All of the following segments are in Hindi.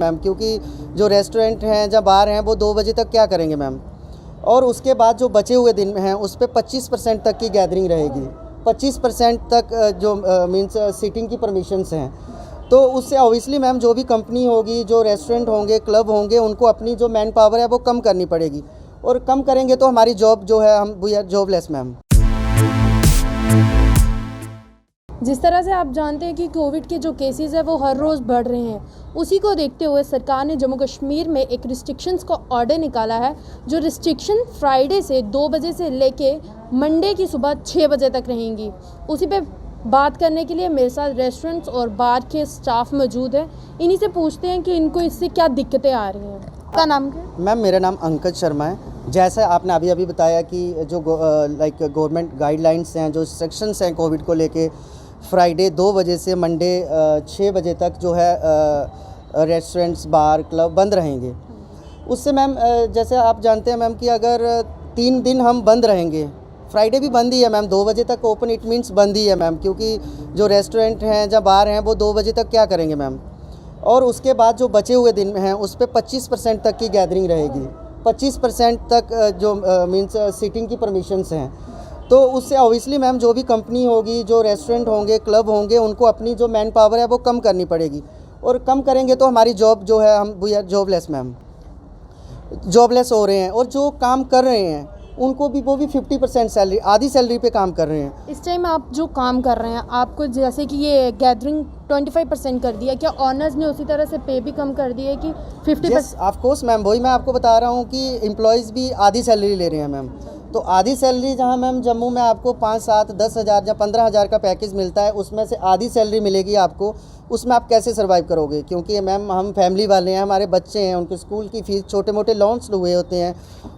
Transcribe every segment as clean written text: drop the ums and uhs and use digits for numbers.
मैम, क्योंकि जो रेस्टोरेंट हैं या बार हैं वो 2 बजे तक क्या करेंगे मैम। और उसके बाद जो बचे हुए दिन हैं उस पे 25% तक की गैदरिंग रहेगी। 25% तक जो मीन्स सीटिंग की परमिशंस हैं, तो उससे ऑब्वियसली मैम जो भी कंपनी होगी, जो रेस्टोरेंट होंगे, क्लब होंगे, उनको अपनी जो मैन पावर है वो कम करनी पड़ेगी। और कम करेंगे तो हमारी जॉब जो है, हम वी आर जॉबलेस मैम। जिस तरह से आप जानते हैं कि कोविड के जो केसेस हैं वो हर रोज़ बढ़ रहे हैं, उसी को देखते हुए सरकार ने जम्मू कश्मीर में एक रिस्ट्रिक्शंस का ऑर्डर निकाला है। जो रिस्ट्रिक्शन फ्राइडे से 2 बजे से लेके मंडे की सुबह 6 बजे तक रहेंगी। उसी पे बात करने के लिए मेरे साथ रेस्टोरेंट्स और बार के स्टाफ मौजूद हैं। इन्हीं से पूछते हैं कि इनको इससे क्या दिक्कतें आ रही हैं। आपका नाम क्या है? मैम, मेरा नाम अंकित शर्मा है। जैसा आपने अभी बताया कि जो लाइक गवर्नमेंट गाइडलाइंस हैं, जो इंस्ट्रक्शंस हैं कोविड को लेके, फ्राइडे 2 बजे से मंडे 6 बजे तक जो है रेस्टोरेंट्स, बार, क्लब बंद रहेंगे। उससे मैम जैसे आप जानते हैं मैम कि अगर 3 दिन हम बंद रहेंगे, फ्राइडे भी बंद ही है मैम, 2 बजे तक ओपन, इट मीन्स बंद ही है मैम, क्योंकि जो रेस्टोरेंट हैं या बार हैं वो 2 बजे तक क्या करेंगे मैम। और उसके बाद जो बचे हुए दिन हैं उस पे 25% तक की गैदरिंग रहेगी। 25% तक जो मीन्स सीटिंग की परमिशंस हैं, तो उससे ऑब्वियसली मैम जो भी कंपनी होगी, जो रेस्टोरेंट होंगे, क्लब होंगे, उनको अपनी जो मैन पावर है वो कम करनी पड़ेगी। और कम करेंगे तो हमारी जॉब जो है, हम we are jobless ma'am, jobless हो रहे हैं। और जो काम कर रहे हैं उनको भी, वो भी 50% सैलरी, आधी सैलरी पे काम कर रहे हैं। इस टाइम आप जो काम कर रहे हैं, आपको जैसे कि ये गैदरिंग 25% कर दिया, क्या ऑनर्स ने उसी तरह से पे भी कम कर दिया है कि 50%? ऑफ कोर्स मैम, वही मैं आपको बता रहा हूँ कि एम्प्लॉयज़ भी आधी सैलरी ले रहे हैं मैम। तो आधी सैलरी जहाँ मैम जम्मू में आपको 5, 7, 10 हज़ार या 15 हज़ार का पैकेज मिलता है, उसमें से आधी सैलरी मिलेगी आपको। उसमें आप कैसे सर्वाइव करोगे? क्योंकि मैम हम फैमिली वाले हैं, हमारे बच्चे हैं, उनके स्कूल की फ़ीस, छोटे मोटे लोन्स हुए होते हैं,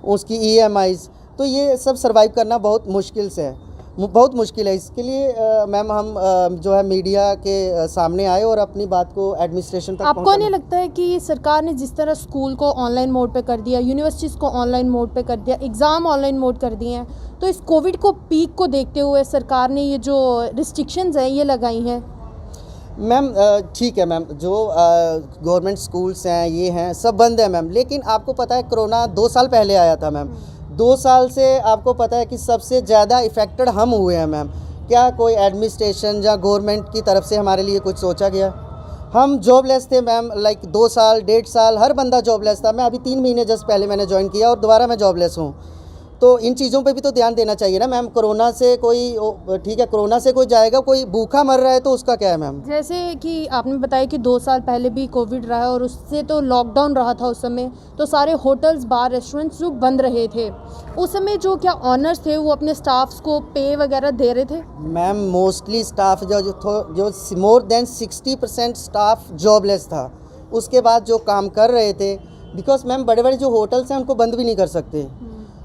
उसकी EMIs, तो ये सब सर्वाइव करना बहुत मुश्किल से है, बहुत मुश्किल है। इसके लिए मैम हम जो है मीडिया के सामने आए और अपनी बात को एडमिनिस्ट्रेशन तक आपको नहीं लगता है कि सरकार ने जिस तरह स्कूल को ऑनलाइन मोड पे कर दिया, यूनिवर्सिटीज़ को ऑनलाइन मोड पे कर दिया, एग्ज़ाम ऑनलाइन मोड कर दिए हैं, तो इस कोविड को पीक को देखते हुए सरकार ने ये जो रिस्ट्रिक्शंस हैं ये लगाई हैं? मैम ठीक है मैम, जो गवर्नमेंट स्कूल्स हैं, ये हैं, सब बंद है मैम। लेकिन आपको पता है कोरोना 2 साल पहले आया था मैम। 2 साल से आपको पता है कि सबसे ज़्यादा इफ़ेक्टेड हम हुए हैं मैम। क्या कोई एडमिनिस्ट्रेशन या गवर्नमेंट की तरफ से हमारे लिए कुछ सोचा गया? हम जॉबलेस थे मैम, लाइक 2 साल, 1.5 साल हर बंदा जॉबलेस था। मैं अभी 3 महीने जस्ट पहले मैंने ज्वाइन किया और दोबारा मैं जॉबलेस हूँ। तो इन चीज़ों पे भी तो ध्यान देना चाहिए ना मैम। कोरोना से कोई, ठीक है, कोरोना से कोई जाएगा, कोई भूखा मर रहा है तो उसका क्या है मैम? जैसे कि आपने बताया कि 2 साल पहले भी कोविड रहा और उससे तो लॉकडाउन रहा था उस समय, तो सारे होटल्स, बार, रेस्टोरेंट्स जो बंद रहे थे, उस समय जो क्या ऑनर्स थे वो अपने स्टाफ्स को पे वगैरह दे रहे थे? मैम मोस्टली स्टाफ जो मोर देन 60% स्टाफ जॉबलेस था। उसके बाद जो काम कर रहे थे, बिकॉज मैम बड़े बड़े जो होटल्स हैं उनको बंद भी नहीं कर सकते,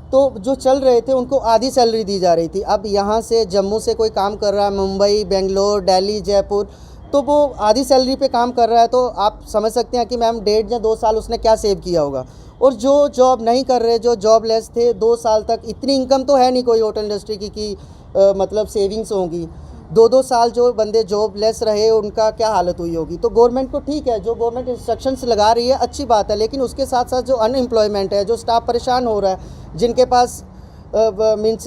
तो जो चल रहे थे उनको आधी सैलरी दी जा रही थी। अब यहाँ से जम्मू से कोई काम कर रहा है, मुंबई, बेंगलोर, दिल्ली, जयपुर, तो वो आधी सैलरी पे काम कर रहा है, तो आप समझ सकते हैं कि मैम 1.5 या 2 साल उसने क्या सेव किया होगा। और जो जॉब नहीं कर रहे, जो जॉबलेस थे 2 साल तक, इतनी इनकम तो है नहीं कोई होटल इंडस्ट्री की कि मतलब सेविंग्स होंगी। 2-2 साल जो बंदे जॉबलेस रहे उनका क्या हालत हुई होगी। तो गवर्नमेंट को ठीक है, जो गवर्नमेंट इंस्ट्रक्शंस लगा रही है अच्छी बात है, लेकिन उसके साथ साथ जो अनएम्प्लॉयमेंट है, जो स्टाफ परेशान हो रहा है, जिनके पास मीन्स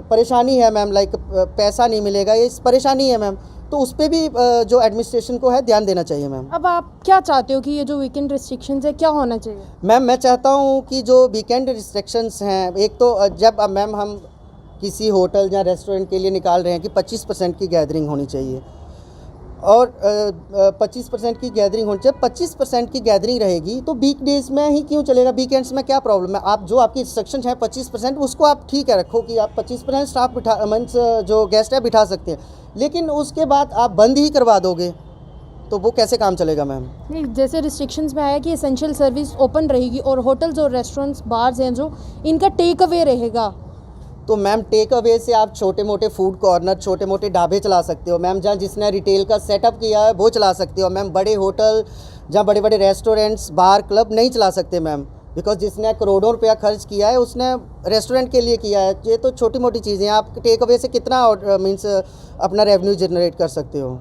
परेशानी है मैम, लाइक पैसा नहीं मिलेगा, ये परेशानी है मैम, तो उस पर भी जो एडमिनिस्ट्रेशन को है ध्यान देना चाहिए मैम। अब आप क्या चाहते हो कि ये जो वीकेंड रिस्ट्रिक्शंस है क्या होना चाहिए? मैम मैं चाहता हूँ कि जो वीकेंड रिस्ट्रिक्शंस हैं, एक तो जब मैम हम किसी होटल या रेस्टोरेंट के लिए निकाल रहे हैं कि 25% की गैदरिंग होनी चाहिए, और 25% की गैदरिंग होनी चाहिए, 25% की गैदरिंग रहेगी तो वीक डेज़ में ही क्यों चलेगा? वीकेंड्स में क्या प्रॉब्लम है? आप जो आपकी इंस्ट्रक्शन है 25%, उसको आप ठीक है रखो कि आप 25% स्टाफ बिठा, मीन्स जो गेस्ट है बिठा सकते हैं, लेकिन उसके बाद आप बंद ही करवा दोगे तो वो कैसे काम चलेगा मैम? नहीं, जैसे रिस्ट्रिक्शंस में आया कि एसेंशियल सर्विस ओपन रहेगी और होटल्स और रेस्टोरेंट्स, बार्स हैं जो, इनका टेक अवे रहेगा। तो मैम टेक अवे से आप छोटे मोटे फूड कॉर्नर, छोटे मोटे ढाबे चला सकते हो मैम, जहाँ जिसने रिटेल का सेटअप किया है वो चला सकते हो मैम। बड़े होटल, जहाँ बड़े बड़े रेस्टोरेंट्स, बार, क्लब नहीं चला सकते मैम, बिकॉज जिसने करोड़ों रुपया खर्च किया है उसने रेस्टोरेंट के लिए किया है। ये तो छोटी मोटी चीज़ें हैं, आप टेक अवे से कितना मीन्स अपना रेवेन्यू जनरेट कर सकते हो।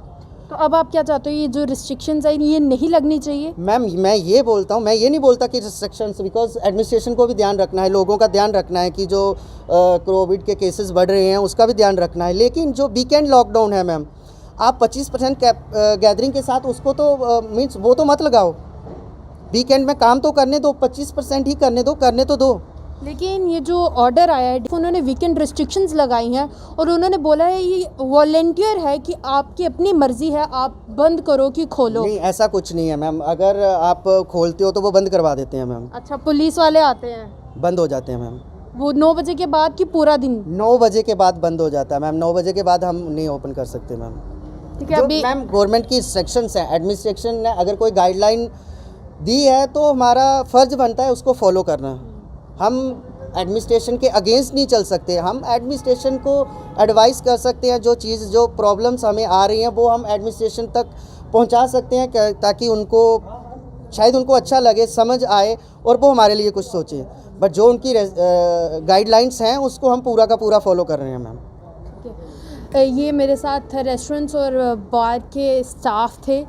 तो अब आप क्या चाहते हो, ये जो रिस्ट्रिक्शंस है ये नहीं लगनी चाहिए? मैम मैं ये बोलता हूँ, मैं ये नहीं बोलता कि रिस्ट्रिक्शंस, बिकॉज एडमिनिस्ट्रेशन को भी ध्यान रखना है, लोगों का ध्यान रखना है कि जो कोविड के केसेस बढ़ रहे हैं उसका भी ध्यान रखना है। लेकिन जो वीकेंड लॉकडाउन है मैम, आप 25% गैदरिंग के साथ उसको तो मीन्स वो तो मत लगाओ। वीकेंड में काम तो करने दो, 25% ही करने तो दो। लेकिन ये जो ऑर्डर आया है उन्होंने वीकेंड रिस्ट्रिक्शंस लगाई हैं और उन्होंने बोला है ये वॉलंटियर है कि आपकी अपनी मर्जी है, आप बंद करो कि खोलो। नहीं, ऐसा कुछ नहीं है मैम, अगर आप खोलते हो तो वो बंद करवा देते हैं मैम, अच्छा, पुलिस वाले आते हैं, बंद हो जाते हैं मैम। वो 9 बजे के बाद कि पूरा दिन? 9 बजे के बाद बंद हो जाता है मैम, 9 बजे के बाद हम नहीं ओपन कर सकते मैम। ठीक है। जो अभी मैम गवर्नमेंट की इंस्ट्रक्शंस हैं, एडमिनिस्ट्रेशन ने अगर कोई गाइडलाइन दी है तो हमारा फ़र्ज बनता है उसको फॉलो करना। हम एडमिनिस्ट्रेशन के अगेंस्ट नहीं चल सकते, हम एडमिनिस्ट्रेशन को एडवाइस कर सकते हैं, जो प्रॉब्लम्स हमें आ रही हैं वो हम एडमिनिस्ट्रेशन तक पहुंचा सकते हैं ताकि उनको शायद उनको अच्छा लगे, समझ आए और वो हमारे लिए कुछ सोचें। बट जो उनकी गाइडलाइंस हैं उसको हम पूरा का पूरा फॉलो कर रहे हैं मैम। ये मेरे साथ रेस्टोरेंट्स और बार के स्टाफ थे।